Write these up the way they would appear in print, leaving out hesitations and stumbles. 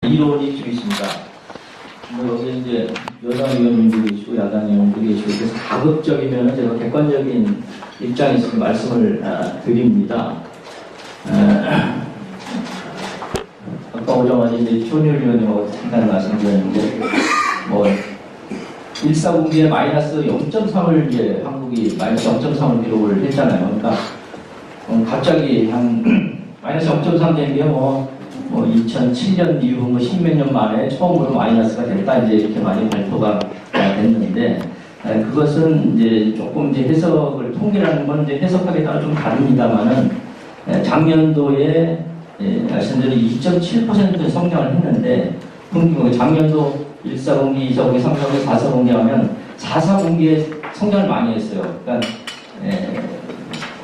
이론이 좀 있습니다. 여기 이제 여당 의원님도 계시고 야당 의원도 계시고 그래서 가급적이면 제가 객관적인 입장에서 말씀을 드립니다. 아까 오자마자 이제 조은열 의원님하고 잠깐 말씀드렸는데 뭐 1·4분기에 마이너스 0.3을 이제 한국이 마이너스 0.3을 기록을 했잖아요. 그러니까 갑자기 한 마이너스 0.3 된 게 뭐 2007년 이후 뭐 십몇 년 만에 처음으로 마이너스가 됐다 이제 이렇게 많이 발표가 됐는데 그것은 이제 조금 이제 해석을 통계라는 건 이제 해석하기에 따라 좀 다릅니다만은 작년도에 말씀대로 2.7% 성장을 했는데 작년도 1·4분기, 2·4분기, 3·4분기, 4·4분기 하면 4·4분기에 성장을 많이 했어요. 그러니까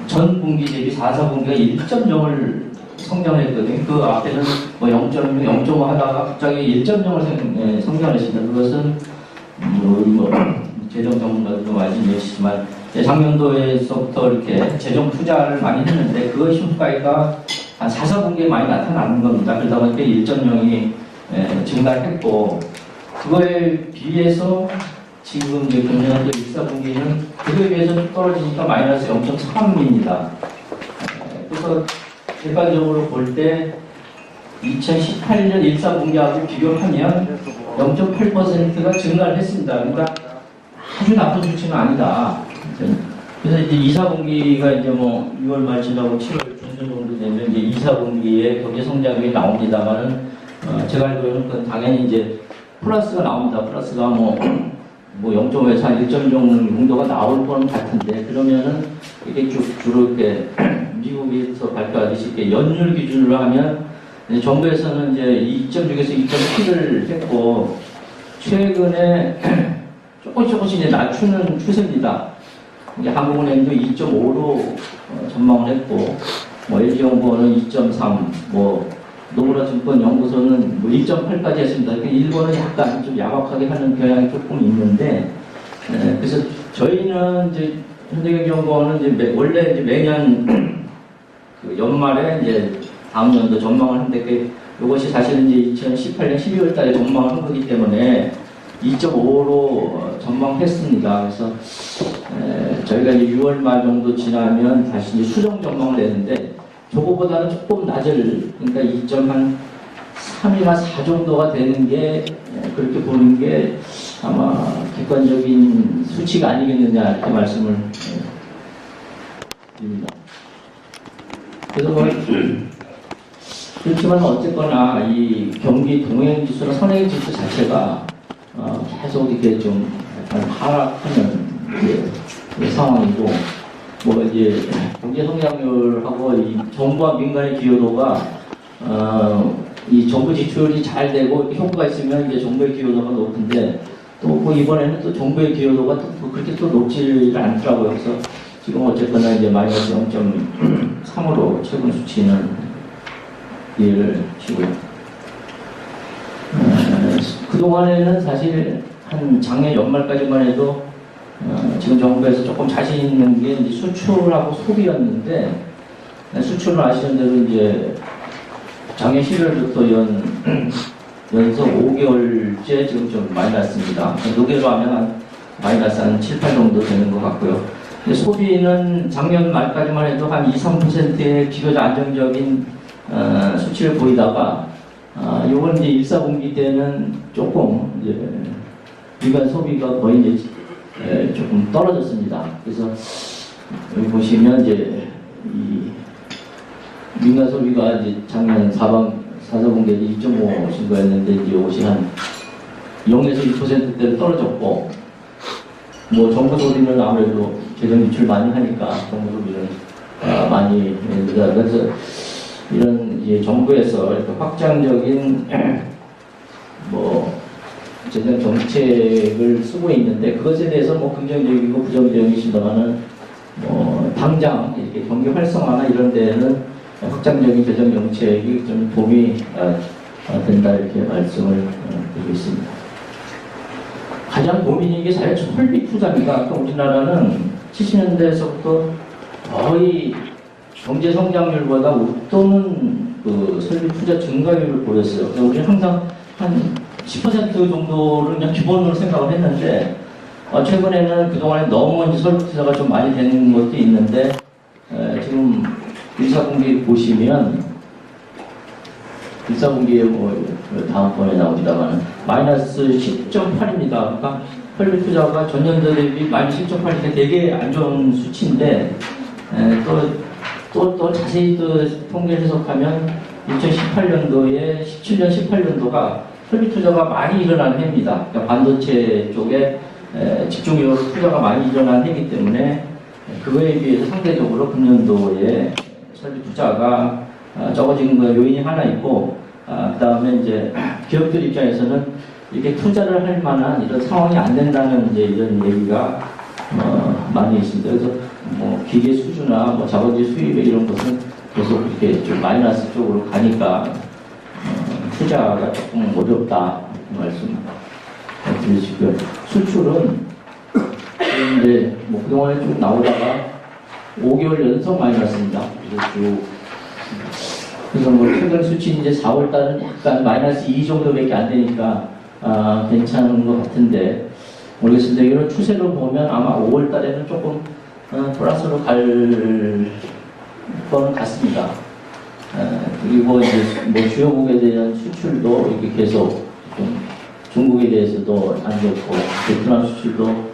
전 분기 대비 4·4분기가 1.0을 성장을 했거든요. 그 앞에는 뭐 0.6, 0.5 하다가 갑자기 1.0을 성장을 했습니다. 그것은 재정 전문가들도 말씀해 주시지만 작년도에서부터 이렇게 재정 투자를 많이 했는데 그 효과가 한 4·4분기에 많이 나타나는 겁니다. 그러다 보니까 1.0이 증가했고 그거에 비해서 지금 이제 금년도 1·4분기는 그거에 비해서 떨어지니까 마이너스 0.3입니다. 그래서 객관적으로 볼 때 2018년 1·4분기하고 비교하면 0.8%가 증가를 했습니다. 그러니까 아주 나쁜 수치는 아니다. 그래서 이제 2·4분기가 이제 뭐 6월 말 지나고 7월 중순 정도 되면 이제 2·4분기에 경제 성장률이 나옵니다만은 제가 알기로는 그건 당연히 이제 플러스가 나옵니다. 플러스가 뭐 0.5에서 한 1점 정도가 나올 거는 같은데 그러면은 이게 주로 이렇게 미국에서 발표하듯이 이렇게 연율 기준으로 하면 정부에서는 이제 2.6에서 2.7을 했고 최근에 조금씩 이제 낮추는 추세입니다. 이제 한국은행도 2.5로 전망을 했고 뭐 LG연구원은 2.3, 뭐 노무라 증권 연구소는 뭐 1.8까지 했습니다. 일본은 약간 좀 야박하게 하는 경향이 조금 있는데 그래서 저희는 이제 현대경제연구원은 이제 원래 이제 매년 그 연말에 이제 다음 연도 전망을 하는데 이것이 사실은 이제 2018년 12월 달에 전망을 한 거기 때문에 2.5로 전망했습니다. 그래서 저희가 이제 6월 말 정도 지나면 다시 이제 수정 전망을 내는데 저거보다는 조금 낮을 그러니까 2.3이나 4 정도가 되는 게 그렇게 보는 게 아마 객관적인 수치가 아니겠느냐 이렇게 말씀을 드립니다. 그래서 뭐 그렇지만 어쨌거나 이 경기 동행지수나 선행지수 자체가 계속 이렇게 좀 하락하는 상황이고 뭐 이제 경제 성장률하고 이 정부와 민간의 기여도가 이 정부 지출이 잘 되고 효과가 있으면 이제 정부의 기여도가 높은데 또 뭐 이번에는 또 정부의 기여도가 또 그렇게 또 높지를 않더라고요. 그래서 지금 어쨌거나 이제 마이너스 0.3으로 최근 수치는 이해를 주고요. 그동안에는 사실 한 작년 연말까지만 해도 지금 정부에서 조금 자신 있는 게 이제 수출하고 소비였는데 수출은 아시는 대로 이제 작년 11월부터 연속 5개월째 지금 좀 마이너스입니다. 노계로 하면 한 마이너스 한 7, 8 정도 되는 것 같고요. 근데 소비는 작년 말까지만 해도 한 2, 3%의 비교적 안정적인 수치를 보이다가 이번 이제 1·4분기 때는 조금 이제 민간 소비가 거의 이제 조금 떨어졌습니다. 그래서 여기 보시면 이제 이 민간 소비가 이제 작년 4·4분기에 2.5 증가했는데 이제 이것이 한 0에서 2%대로 떨어졌고 뭐 정부 소비는 아무래도 재정 지출 많이 하니까 정부 소비는 많이 그래서 이런 이제 정부에서 이렇게 확장적인 뭐 재정 정책을 쓰고 있는데 그것에 대해서 뭐 긍정적이고 부정적이시다가는 뭐 당장 이렇게 경기 활성화나 이런 데에는 확장적인 재정 정책이 좀 도움이 된다 이렇게 말씀을 드리고 있습니다. 가장 고민인 게 사실 설비 투자입니다. 우리나라는 70년대에서부터 거의 경제 성장률보다 웃도는 그 설비 투자 증가율을 보였어요. 근데 우리는 항상 한 10% 정도를 그냥 기본으로 생각을 했는데, 최근에는 그동안에 너무 이제 설비 투자가 좀 많이 되는 것도 있는데, 지금 1사분기 보시면, 1사분기에 뭐, 다음번에 나옵니다만, 마이너스 10.8입니다. 그러니까 설비 투자가 전년도 대비 마이너스 10.8이니까 되게 안 좋은 수치인데, 또 자세히 통계 해석하면 2018년도에 17년, 18년도가 설비 투자가 많이 일어난 해입니다. 그러니까 반도체 쪽에 집중적으로 투자가 많이 일어난 해이기 때문에 그거에 비해서 상대적으로 금년도에 설비 투자가 적어진 거 요인이 하나 있고, 그 다음에 이제 기업들 입장에서는 이렇게 투자를 할 만한 이런 상황이 안 된다는 이제 이런 얘기가 많이 있습니다. 그래서 뭐 기계 수주나 뭐 자본주의 수입에 이런 것은 계속 이렇게 좀 마이너스 쪽으로 가니까 투자가 조금 어렵다 말씀 드리시고요. 수출은 이제 뭐 그동안에 쭉 나오다가 5개월 연속 마이너스입니다. 그래서 뭐 최근 수치 이제 4월달은 약간 마이너스 2 정도밖에 안 되니까 괜찮은 것 같은데 모르겠습니다. 이런 추세로 보면 아마 5월달에는 조금 플러스로 갈 거는 같습니다. 그리고 이제 뭐 주요국에 대한 수출도 이렇게 계속 좀 중국에 대해서도 안 좋고 베트남 수출도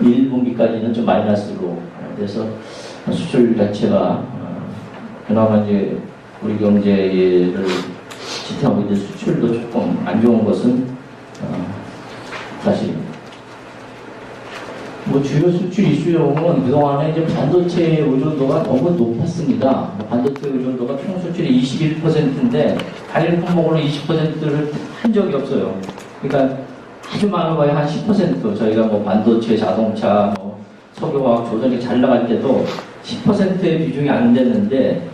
1분기까지는 좀 마이너스로 돼서 수출 자체가 그나마 이제 우리 경제를 지탱하고 있는 수출도 조금 안 좋은 것은 사실입니다. 뭐 주요 수출 이슈용은 그동안에 이제 반도체 의존도가 너무 높았습니다. 반도체 의존도가 총 수출이 21%인데 단일 품목으로 20%를 한 적이 없어요. 그러니까 아주 많은 거에 한 10% 저희가 뭐 반도체, 자동차, 뭐 석유화학, 조선이 잘 나갈 때도 10%의 비중이 안 됐는데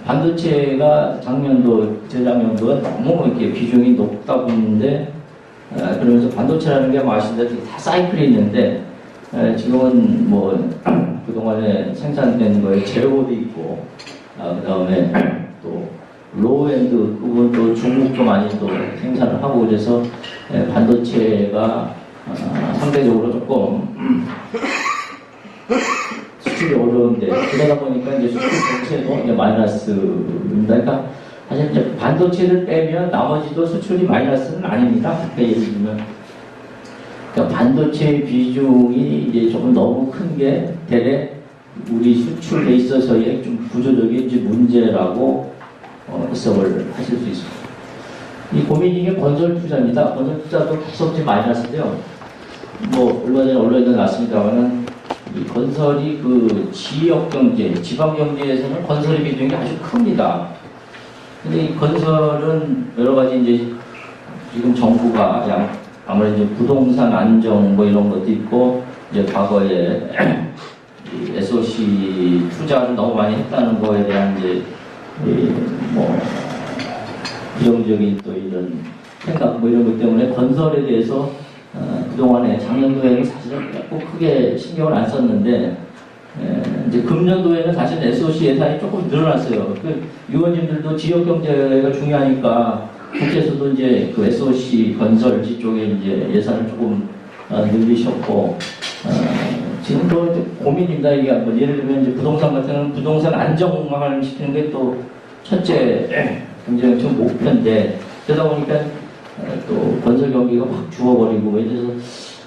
반도체가 작년도, 재작년도가 너무 이렇게 비중이 높다 보는데 그러면서 반도체라는 게 아시다시피 다 사이클이 있는데 지금은 뭐 그동안에 생산된 거에 재료도 있고 그 다음에 또 로우엔드 부분도 중국도 많이 또 생산을 하고 그래서 반도체가 상대적으로 조금 수출이 어려운데 그러다 보니까 이제 수출 전체도 이제 마이너스입니다. 그러니까 사실 이제 반도체를 빼면 나머지도 수출이 마이너스는 아닙니다. 그러니까 예를 들면 그러니까 반도체 비중이 이제 조금 너무 큰 게 대개 우리 수출에 있어서의 좀 구조적인 이제 문제라고 해석을 하실 수 있습니다. 이 고민이 게 건설 투자입니다. 건설 투자도 계속 이제 마이너스인데요. 뭐 얼마 전에 언론에 나왔습니다만은 이 건설이 그 지역 경제, 지방 경제에서는 건설의 비중이 아주 큽니다. 근데 이 건설은 여러 가지 이제 지금 정부가 아무래도 이제 부동산 안정 뭐 이런 것도 있고 이제 과거에 SOC 투자를 너무 많이 했다는 거에 대한 이제 뭐 부정적인 또 이런 생각 뭐 이런 것 때문에 건설에 대해서 그동안에 작년도에는 사실은 꼭 크게 신경을 안 썼는데 이제 금년도에는 사실 SOC 예산이 조금 늘어났어요. 그 의원님들도 지역 경제가 중요하니까 국회에서도 이제 그 SOC 건설지 쪽에 이제 예산을 조금 늘리셨고 지금도 고민입니다. 이게 뭐 예를 들면 이제 부동산 같은 경우는 부동산 안정화를 시키는 게 또 첫째 굉장히 좀 목표인데 그러다 보니까 또 건설 경기가 확 죽어버리고 이래서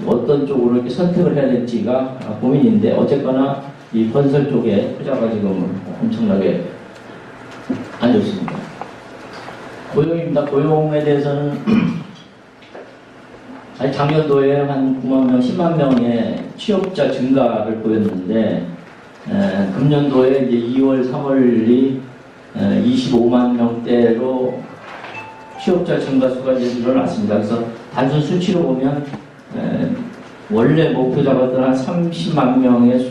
어떤 쪽으로 이렇게 선택을 해야 될지가 고민인데 어쨌거나 이 건설 쪽에 투자가 지금 엄청나게 안 좋습니다. 고용입니다. 고용에 대해서는 작년도에 한 9만 명, 10만 명의 취업자 증가를 보였는데 금년도에 이제 2월, 3월이 25만 명대로 취업자 증가수가 이제 늘어났습니다. 그래서 단순 수치로 보면 원래 목표 잡았던 한 30만 명의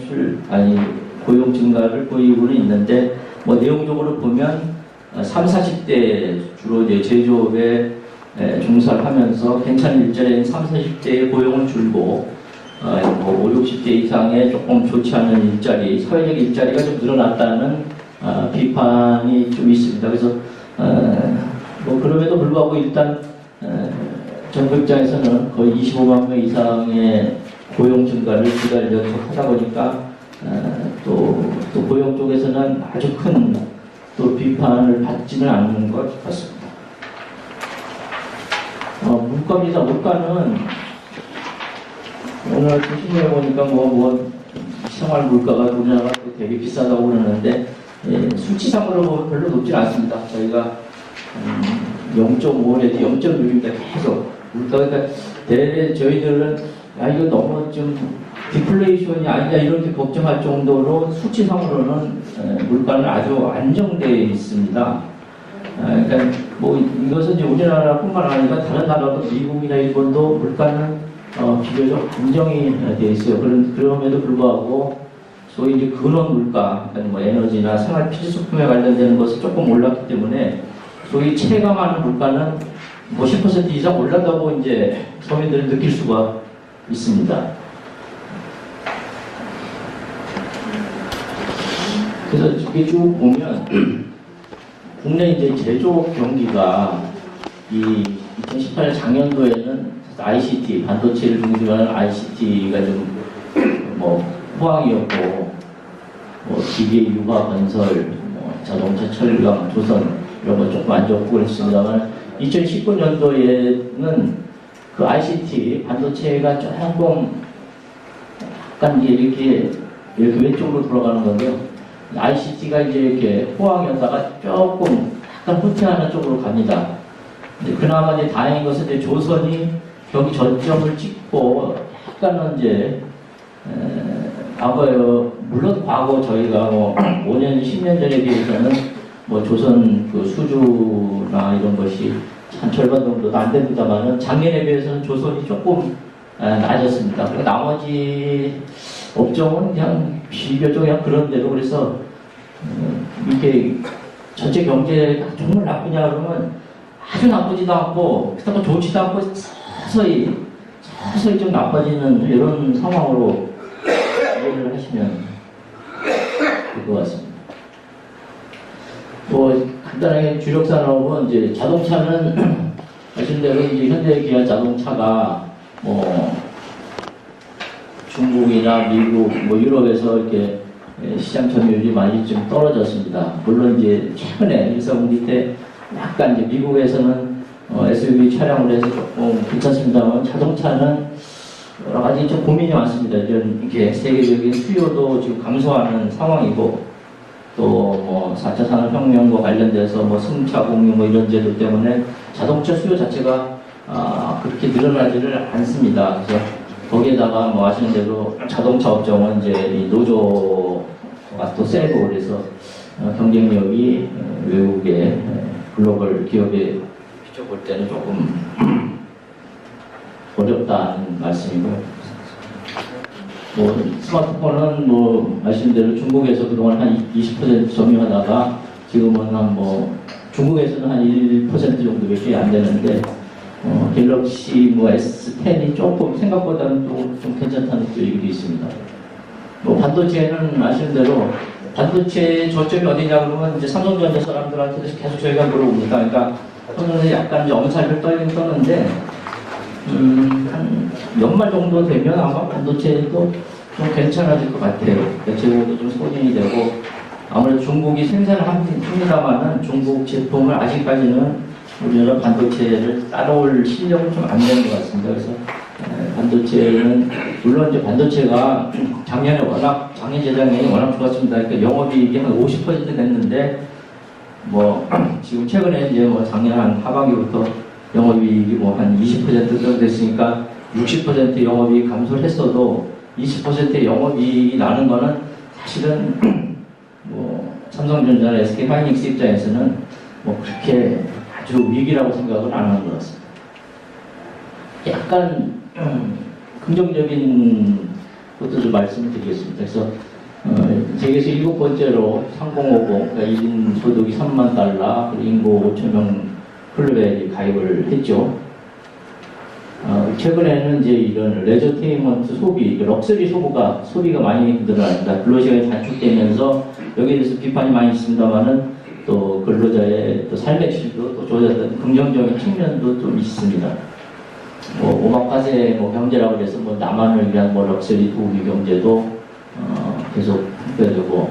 고용 증가를 보이고는 있는데 뭐 내용적으로 보면 30, 40대 주로 이제 제조업에 종사를 하면서 괜찮은 일자리인 30, 40대의 고용은 줄고 뭐 50, 60대 이상의 조금 좋지 않은 일자리, 사회적 일자리가 좀 늘어났다는 비판이 좀 있습니다. 그래서 뭐 그럼에도 불구하고 일단 정부 입장에서는 거의 25만 명 이상의 고용 증가를 두 달 연속 하다 보니까 또 고용 쪽에서는 아주 큰 또 비판을 받지는 않는 것 같습니다. 물가입니다. 물가는 오늘 아침 신문에 보니까 생활 물가가 우리나라가 되게 비싸다고 그러는데 수치상으로 보면 별로 높지 않습니다. 저희가 0.5 내지 0.6입니다. 계속 물가가 대래 저희들은 이거 너무 좀 디플레이션이 아니냐 이렇게 걱정할 정도로 수치상으로는 물가는 아주 안정되어 있습니다. 그러니까 이것은 이제 우리나라뿐만 아니라 다른 나라도 미국이나 일본도 물가는 비교적 안정이 되어 있어요. 그럼에도 불구하고 소위 이제 근원 물가, 그러니까 에너지나 생활 필수품에 관련되는 것이 조금 올랐기 때문에 소위 체감하는 물가는 10% 이상 올랐다고 이제 서민들이 느낄 수가 있습니다. 그래서 이렇게 쭉 보면 국내 이제 제조업 경기가 이 2018년 작년도에는 ICT 반도체를 중심으로 하는 ICT가 좀 호황이었고 기계, 유화, 건설, 자동차, 철강, 조선 이런 거 조금 안 좋고 그랬습니다만 2019년도에는 그 ICT 반도체가 조금 약간 이렇게 왼쪽으로 돌아가는 건데요. ICT가 이제 이렇게 호황이었다가 조금 약간 후퇴하는 쪽으로 갑니다. 그나마 이제 다행인 것은 이제 조선이 경기 전점을 찍고 약간은 이제 물론 과거 저희가 5년, 10년 전에 비해서는 조선 그 수주나 이런 것이 한 절반 정도도 안 됩니다만은 작년에 비해서는 조선이 조금 낮았습니다. 나머지 업종은 그냥 비교적 그냥 그런 대로 그래서 이게 전체 경제가 정말 나쁘냐 그러면 아주 나쁘지도 않고 그렇다고 좋지도 않고 서서히 좀 나빠지는 이런 상황으로 이해를 하시면 될 것 같습니다. 간단하게 주력 산업은 이제 자동차는 아시는 대로 이제 현대 기아 자동차가 중국이나 미국, 유럽에서 이렇게 시장 점유율이 많이 좀 떨어졌습니다. 물론 이제 최근에 일사분기 때 약간 이제 미국에서는 SUV 차량을 해서 조금 괜찮습니다만 자동차는 여러 가지 좀 고민이 많습니다. 이렇게 세계적인 수요도 지금 감소하는 상황이고 또 4차 산업혁명과 관련돼서 승차 공유 이런 제도 때문에 자동차 수요 자체가 그렇게 늘어나지를 않습니다. 그래서 거기에다가 아시는 대로 자동차 업종은 이제 이 노조가 또 세고 그래서 경쟁력이 외국의 글로벌 기업에 비춰볼 때는 조금 어렵다는 말씀이고요. 스마트폰은 아시는 대로 중국에서 그동안 한 20% 점유하다가 지금은 중국에서는 한 1% 정도밖에 안 되는데 갤럭시 S10이 조금 생각보다는 좀 괜찮다는 또 얘기도 있습니다. 반도체는 아시는 대로 반도체 저점이 어디냐 그러면 이제 삼성전자 사람들한테도 계속 저희가 물어봅니다. 그러니까 오늘 약간 이제 엄살을 떠는데 한 연말 정도 되면 아마 반도체도 좀 괜찮아질 것 같아요. 재고도 좀 소진이 되고 아무래도 중국이 생산을 합니다만은 중국 제품을 아직까지는 우리나라 반도체를 따라올 실력은 좀 안 되는 것 같습니다. 그래서 반도체는 물론 이제 반도체가 작년 재작년이 워낙 좋았습니다. 그러니까 영업이익이 한 50% 됐는데 지금 최근에 이제 작년 한 하반기부터 영업이익이 한 20% 정도 됐으니까 60% 영업이익 감소를 했어도 20%의 영업이익이 나는 거는 사실은 삼성전자나 SK하이닉스 입장에서는 그렇게 아주 위기라고 생각을 안 하는 것 같습니다. 약간 긍정적인 것도 좀 말씀을 드리겠습니다. 그래서 세계에서 7번째로 3050, 그러니까 1인 소득이 3만 달러, 그리고 인구 5천명 클럽에 가입을 했죠. 최근에는 이제 이런 레저테인먼트 소비, 럭셔리 소비가 많이 늘어납니다. 근로 시간이 단축되면서 여기에 대해서 비판이 많이 있습니다만은 또 근로자의 또 삶의 질도 또 좋아졌던 긍정적인 측면도 좀 있습니다. 뭐 오마카세 뭐 경제라고 해서 뭐 나만을 위한 뭐 럭셔리 도우미 경제도 계속 확대되고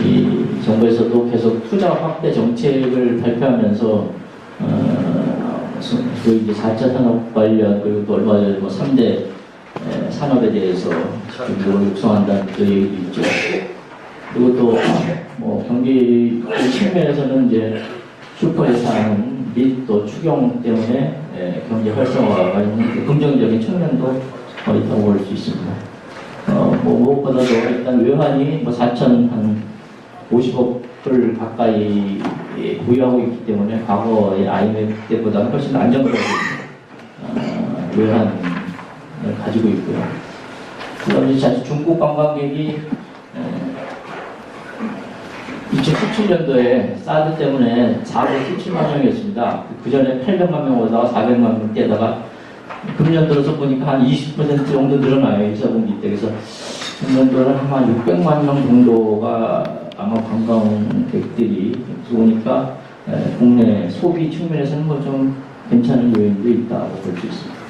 이 정부에서도 계속 투자 확대 정책을 발표하면서 소위 이제 4차 산업 관련 그리고 또 얼마 전에 뭐 3대 산업에 대해서 지금 육성한다는 그 얘기도 있죠. 그리고 또 뭐 경기 측면에서는 이제 슈퍼 예산 및 또 추경 때문에 경제 활성화가 있는 긍정적인 측면도 있다고 볼 수 있습니다. 뭐 무엇보다도 일단 외환이 뭐 4,050억을 가까이 보유하고 있기 때문에 과거의 IMF 때보다 훨씬 안정적인 외환을 가지고 있고요. 그다음에 중국 관광객이 2017년도에 사드 때문에 417만 명이었습니다. 그 전에 800만 명 오다가 400만 명대다가 금년 들어서 보니까 한 20% 정도 늘어나요. 1사분기 때. 그래서 금년도는 한 600만 명 정도가 아마 관광객들이 오니까 국내 소비 측면에서는 뭐 좀 괜찮은 요인도 있다고 볼 수 있습니다.